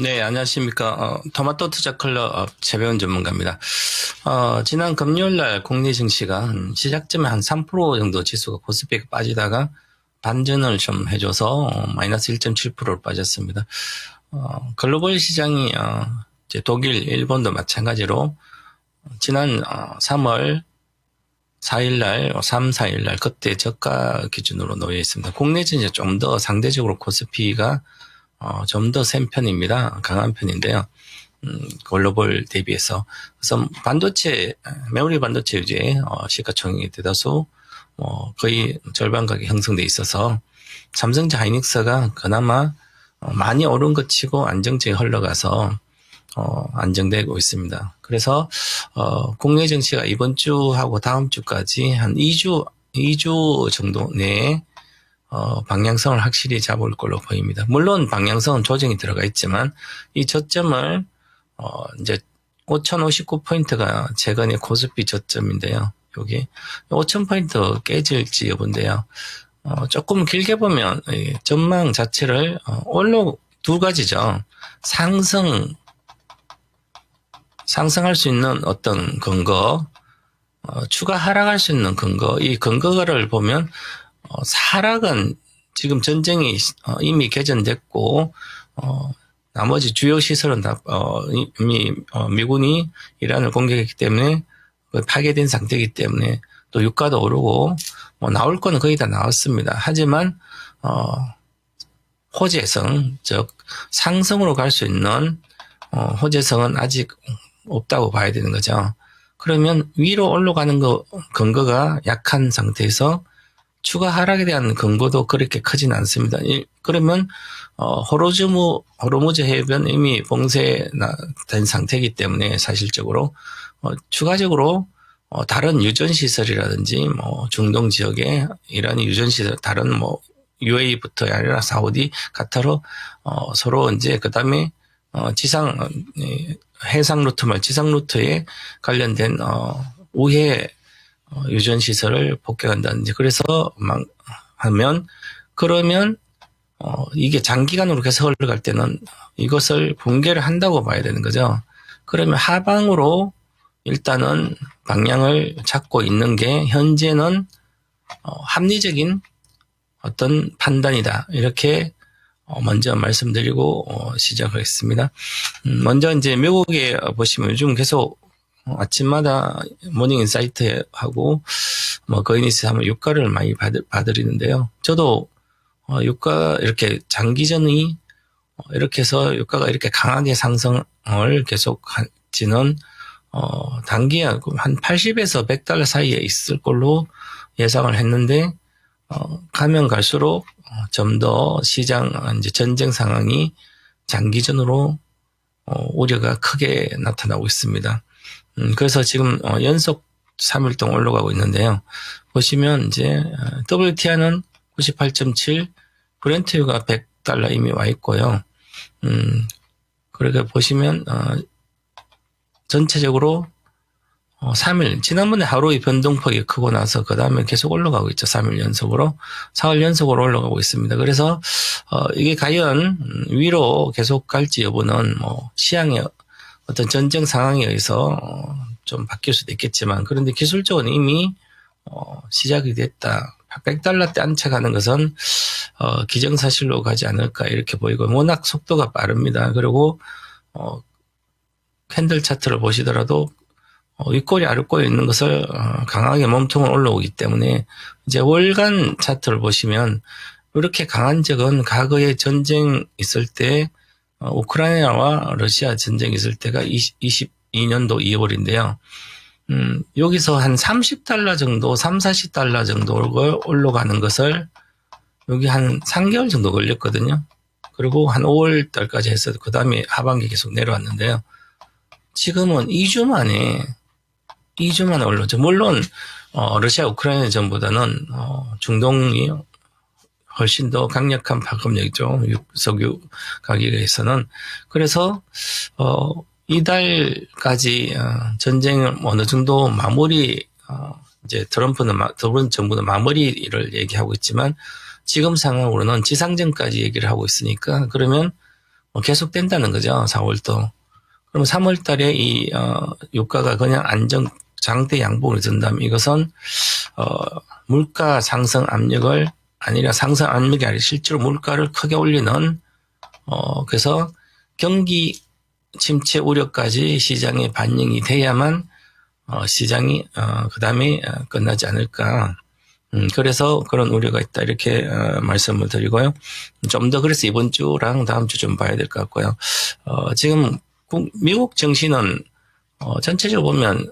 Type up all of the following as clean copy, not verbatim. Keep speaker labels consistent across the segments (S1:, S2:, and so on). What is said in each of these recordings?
S1: 네, 안녕하십니까. 토마토 투자 클럽 최배운 전문가입니다. 지난 금요일 날 국내 증시가 시작점에 한 3% 정도 지수가 코스피가 빠지다가 반전을 좀 해줘서 마이너스 1.7%로 빠졌습니다. 글로벌 시장이 이제 독일, 일본도 마찬가지로 지난 3월 4일 날, 3, 4일 날 그때 저가 기준으로 놓여 있습니다. 국내 증시 좀 더 상대적으로 코스피가 좀 더 센 편입니다. 강한 편인데요. 글로벌 대비해서. 그래서 반도체, 메모리 반도체 위주의 시가총액이 대다수 거의 절반 가격 형성돼 있어서 삼성전자 하이닉스가 그나마 많이 오른 것 치고 안정적이 흘러가서 안정되고 있습니다. 그래서 국내 증시가 이번 주하고 다음 주까지 한 2주 정도 내에 방향성을 확실히 잡을 걸로 보입니다. 물론 방향성은 조정이 들어가 있지만 이 저점을 이제 5,059포인트가 최근에 코스피 저점인데요. 여기 5,000포인트 깨질지 여부인데요. 조금 길게 보면 전망 자체를 두 가지죠. 상승할 수 있는 어떤 근거, 추가 하락할 수 있는 근거, 이 근거를 보면 하락은 지금 전쟁이 이미 개전됐고 나머지 주요 시설은 다 이미 미군이 이란을 공격했기 때문에 파괴된 상태이기 때문에 또 유가도 오르고 나올 거는 거의 다 나왔습니다. 하지만 호재성, 즉 상승으로 갈 수 있는 호재성은 아직 없다고 봐야 되는 거죠. 그러면 위로 올라가는 근거가 약한 상태에서 추가 하락에 대한 근거도 그렇게 크진 않습니다. 그러면 호르무즈 해변 이미 봉쇄된 상태이기 때문에 사실적으로 추가적으로 다른 유전 시설이라든지 중동 지역에 이란이 유전 시설 다른 UAE부터 아니라 사우디, 카타르 서로 이제 그다음에 해상 루트 지상 루트에 관련된 우회 유전 시설을 폭격한다든지 그래서 그러면 이게 장기간으로 계속 흘러갈 때는 이것을 붕괴를 한다고 봐야 되는 거죠. 그러면 하방으로 일단은 방향을 잡고 있는 게 현재는 합리적인 어떤 판단이다. 이렇게 먼저 말씀드리고 시작하겠습니다. 먼저 이제 미국에 보시면 요즘 계속 아침마다 모닝 인사이트 하고 거인이스 하면 유가를 많이 받으리는데요. 저도 유가 이렇게 장기전이 이렇게 해서 유가가 이렇게 강하게 상승을 계속 지는 단기에 한 80에서 100달러 사이에 있을 걸로 예상을 했는데 가면 갈수록 좀 더 시장 이제 전쟁 상황이 장기전으로 우려가 크게 나타나고 있습니다. 그래서 지금 연속 3일 동안 올라가고 있는데요. 보시면 이제 WTI는 98.7, 브렌트유가 100달러 이미 와 있고요. 그렇게 보시면 전체적으로 3일 지난번에 하루의 변동폭이 크고 나서 그 다음에 계속 올라가고 있죠. 3일 연속으로 4일 연속으로 올라가고 있습니다. 그래서 이게 과연 위로 계속 갈지 여부는 시향의 어떤 전쟁 상황에 의해서 좀 바뀔 수도 있겠지만 그런데 기술적으로 이미 시작이 됐다. 100달러대 안착하는 것은 기정사실로 가지 않을까 이렇게 보이고 워낙 속도가 빠릅니다. 그리고 캔들 차트를 보시더라도 윗골이 아랫골에 있는 것을 강하게 몸통을 올라오기 때문에 이제 월간 차트를 보시면 이렇게 강한 적은 과거에 전쟁 있을 때 우크라이나와 러시아 전쟁이 있을 때가 22년도 2월인데요. 여기서 한 30달러 정도, 40달러 정도 올라가는 것을 여기 한 3개월 정도 걸렸거든요. 그리고 한 5월 달까지 해서 그 다음에 하반기 계속 내려왔는데요. 지금은 2주 만에 올랐죠. 물론 러시아 우크라이나 전보다는 중동이 훨씬 더 강력한 파급력이죠. 석유 가격에 있어서는. 그래서 이달까지 전쟁을 어느 정도 이제 트럼프 정부는 마무리를 얘기하고 있지만 지금 상황으로는 지상전까지 얘기를 하고 있으니까 그러면 계속된다는 거죠. 4월도. 그럼 3월 달에 이 유가가 그냥 장대 양봉을 든다면 이것은 물가 상승 압력을 아니라 상승 압력이 아니라 실제로 물가를 크게 올리는 그래서 경기 침체 우려까지 시장에 반영이 돼야만 시장이 그다음에 끝나지 않을까. 그래서 그런 우려가 있다 이렇게 말씀을 드리고요. 좀 더 그래서 이번 주랑 다음 주 좀 봐야 될 것 같고요. 지금 미국 증시는 전체적으로 보면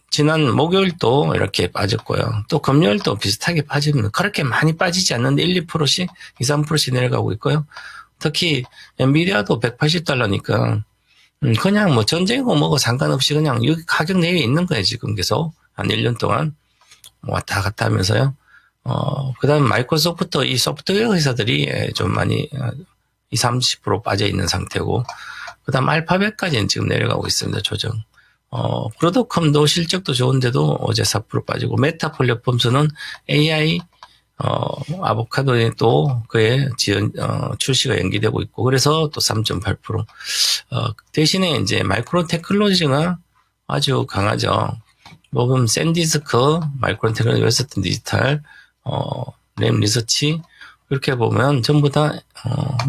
S1: 지난 목요일도 이렇게 빠졌고요. 또 금요일도 비슷하게 빠집니다. 그렇게 많이 빠지지 않는데 1, 2%씩, 2, 3%씩 내려가고 있고요. 특히 엔비디아도 180달러니까 그냥 뭐 전쟁이고 뭐고 상관없이 그냥 여기 가격 내에 있는 거예요. 지금 계속 한 1년 동안 왔다 갔다 하면서요. 그 다음 마이크로소프트 이 소프트웨어 회사들이 좀 많이 20, 30% 빠져 있는 상태고 그 다음 알파벳까지는 지금 내려가고 있습니다. 조정. 브로드컴도 실적도 좋은데도 어제 4% 빠지고 메타 플랫폼스는 AI 아보카도에 또 그의 출시가 연기되고 있고 그래서 또 3.8%. 대신에 이제 마이크로 테크놀로지가 아주 강하죠. 모금 샌디스크, 마이크로 테크놀로지, 웨스턴 디지털, 램 리서치 이렇게 보면 전부 다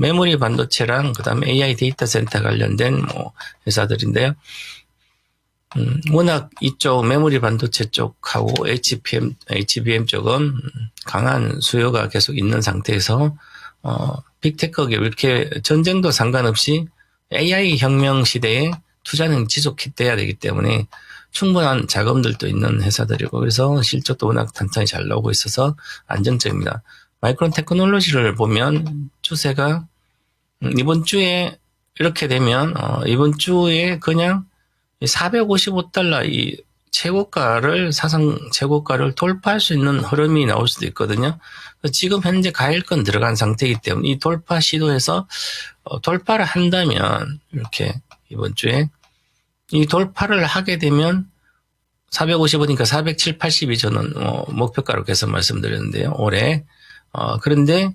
S1: 메모리 반도체랑 그다음에 AI 데이터 센터 관련된 회사들인데요. 워낙 이쪽 메모리 반도체 쪽하고 HBM 쪽은 강한 수요가 계속 있는 상태에서 빅테크가 이렇게 전쟁도 상관없이 AI 혁명 시대에 투자는 지속돼야 되기 때문에 충분한 자금들도 있는 회사들이고 그래서 실적도 워낙 탄탄히 잘 나오고 있어서 안정적입니다. 마이크론 테크놀로지를 보면 추세가 이번 주에 이렇게 되면 이번 주에 그냥 455달러 이 최고가를 사상 최고가를 돌파할 수 있는 흐름이 나올 수도 있거든요. 지금 현재 가일권 들어간 상태이기 때문에 이 돌파 시도에서 돌파를 한다면 이렇게 이번 주에 이 돌파를 하게 되면 450원이니까 470, 80이 저는 목표가로 계속 말씀드렸는데요. 올해. 그런데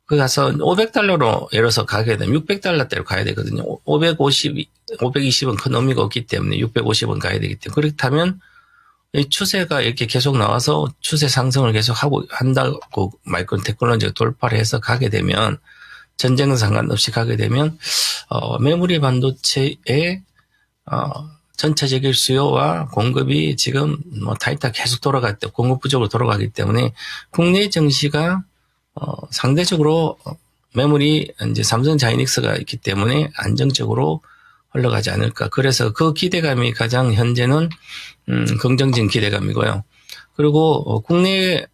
S1: 그 가서 500달러로 예를 들어서 가게 되면 600달러대로 가야 되거든요. 520은 큰 의미가 없기 때문에 650원 가야 되기 때문에 그렇다면 이 추세가 이렇게 계속 나와서 추세 상승을 계속 하고 한다고 마이크론 테크놀로지가 돌파를 해서 가게 되면 전쟁은 상관없이 가게 되면 메모리 반도체의 전체적인 수요와 공급이 지금 타이트하게 계속 돌아갈 때 공급 부족으로 돌아가기 때문에 국내 증시가 상대적으로 메모리 이제 삼성 자이닉스가 있기 때문에 안정적으로 흘러가지 않을까. 그래서 그 기대감이 가장 현재는 긍정적인 기대감이고요. 그리고 국내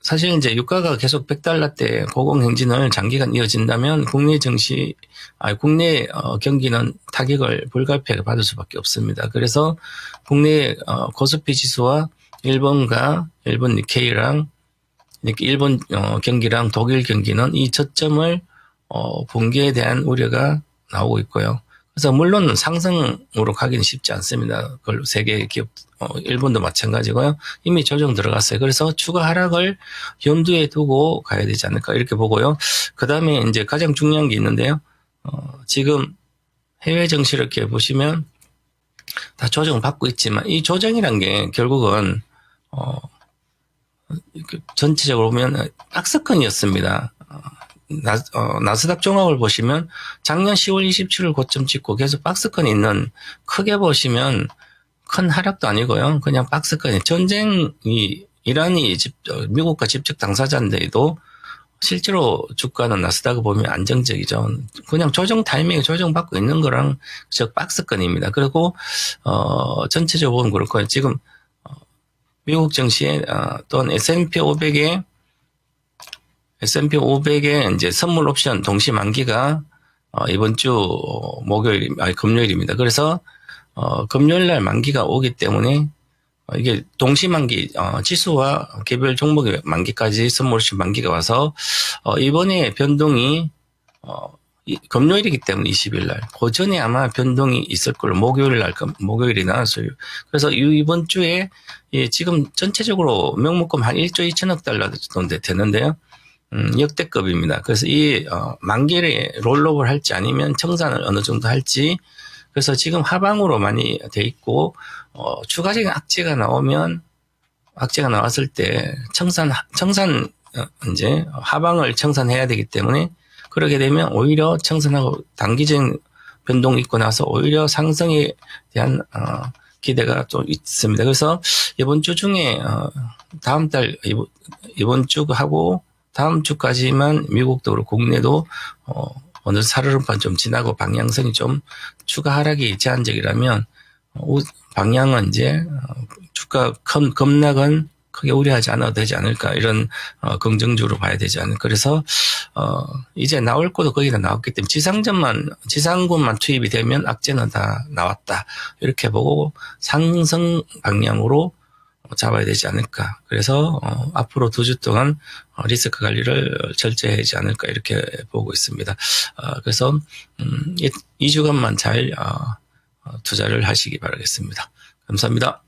S1: 사실 이제 유가가 계속 100달러대 고공행진을 장기간 이어진다면 국내 증시, 국내 경기는 타격을 불가피하게 받을 수밖에 없습니다. 그래서 국내 코스피 지수와 일본 니케이랑 이렇게 일본 경기랑 독일 경기는 이 저점을 붕괴에 대한 우려가 나오고 있고요. 그래서 물론 상승으로 가기는 쉽지 않습니다. 그걸 세계 기업, 일본도 마찬가지고요. 이미 조정 들어갔어요. 그래서 추가 하락을 염두에 두고 가야 되지 않을까 이렇게 보고요. 그 다음에 이제 가장 중요한 게 있는데요. 지금 해외 정시를 이렇게 보시면 다 조정을 받고 있지만 이 조정이란 게 결국은 전체적으로 보면 박스권이었습니다. 나스닥 종합을 보시면 작년 10월 27일 고점 찍고 계속 박스권이 있는 크게 보시면 큰 하락도 아니고요. 그냥 박스권이 전쟁이 이란이 미국과 직접 당사자인데도 실제로 주가는 나스닥을 보면 안정적이죠. 그냥 조정 타이밍에 조정받고 있는 거랑 즉 박스권입니다. 그리고 전체적으로 보면 그렇고 지금 미국 증시에 또는 S&P 500에 이제 선물 옵션 동시 만기가 이번 주 금요일입니다. 그래서 금요일 날 만기가 오기 때문에 이게 동시 만기 지수와 개별 종목의 만기까지 선물 옵션 만기가 와서 이번에 변동이 금요일이기 때문에 20일 날 그 전에 아마 변동이 있을 걸로 목요일이나 수요일. 그래서 이번 주에 지금 전체적으로 명목금 한 1조 2천억 달러 정도 되는데요. 역대급입니다. 그래서 이 만기를 롤오버를 할지 아니면 청산을 어느 정도 할지, 그래서 지금 하방으로 많이 돼 있고 추가적인 악재가 나왔을 때 청산 이제 하방을 청산해야 되기 때문에, 그러게 되면 오히려 청산하고 단기적인 변동이 있고 나서 오히려 상승에 대한 기대가 또 있습니다. 그래서 이번 주 중에 다음 달 이번 주하고 다음 주까지만 미국도 그렇고 국내도 어느 사르름판 좀 지나고 방향성이 좀 추가 하락이 제한적이라면 방향은 이제 주가 급락은 크게 우려하지 않아도 되지 않을까, 이런 긍정적으로 봐야 되지 않을까. 그래서 이제 나올 것도 거의 다 나왔기 때문에 지상군만 투입이 되면 악재는 다 나왔다, 이렇게 보고 상승 방향으로 잡아야 되지 않을까. 그래서 앞으로 2주 동안 리스크 관리를 철저히 하지 않을까, 이렇게 보고 있습니다. 그래서 2주간만 잘 투자를 하시기 바라겠습니다. 감사합니다.